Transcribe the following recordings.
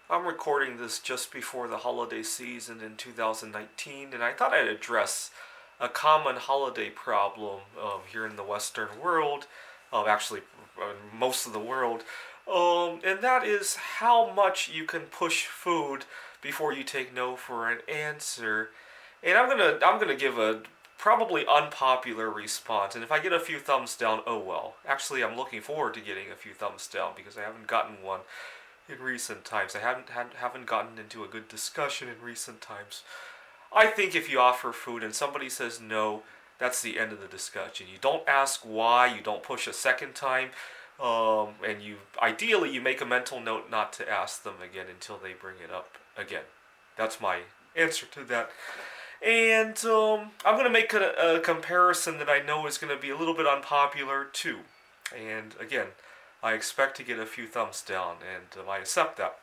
I'm recording this just before the holiday season in 2019, and I thought I'd address a common holiday problem here in the Western world, actually, most of the world, and that is how much you can push food before you take no for an answer. And I'm gonna give a probably unpopular response, and if I get a few thumbs down, oh well. Actually, I'm looking forward to getting a few thumbs down because I haven't gotten one in recent times. I haven't gotten into a good discussion in recent times. I think if you offer food and somebody says no, that's the end of the discussion. You don't ask why. You don't push a second time, and you ideally you make a mental note not to ask them again until they bring it up again. That's my answer to that. And I'm gonna make a comparison that I know is gonna be a little bit unpopular too. And again, I expect to get a few thumbs down, and I accept that.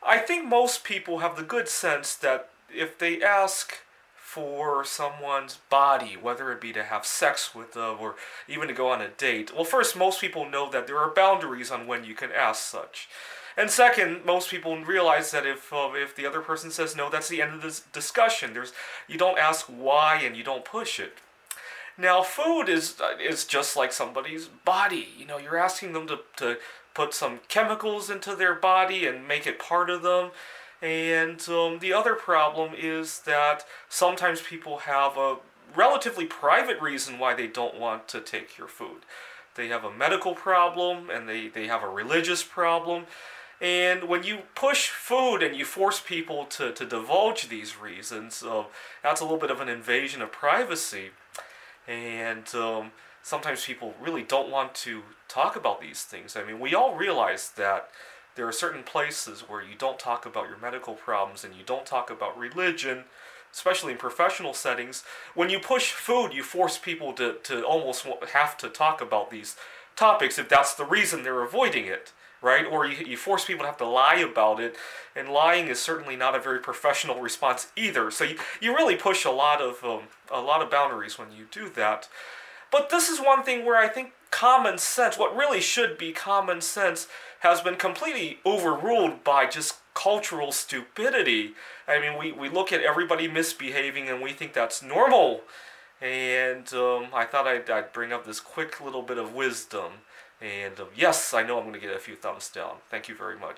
I think most people have the good sense that if they ask for someone's body, whether it be to have sex with them or even to go on a date, well, first, most people know that there are boundaries on when you can ask such. And second, most people realize that if the other person says no, that's the end of this discussion. You don't ask why and you don't push it. Now, food is just like somebody's body. You know, you're asking them to put some chemicals into their body and make it part of them. And the other problem is that sometimes people have a relatively private reason why they don't want to take your food. They have a medical problem and they have a religious problem. And when you push food and you force people to divulge these reasons, that's a little bit of an invasion of privacy. And sometimes people really don't want to talk about these things. I mean, we all realize that there are certain places where you don't talk about your medical problems and you don't talk about religion, especially in professional settings. When you push food, you force people to almost have to talk about these topics if that's the reason they're avoiding it, right? Or you force people to have to lie about it, and lying is certainly not a very professional response either. So you really push a lot of boundaries when you do that. But this is one thing where I think common sense, what really should be common sense, has been completely overruled by just cultural stupidity. I mean, we look at everybody misbehaving and we think that's normal. And I thought I'd bring up this quick little bit of wisdom. And yes, I know I'm going to get a few thumbs down. Thank you very much.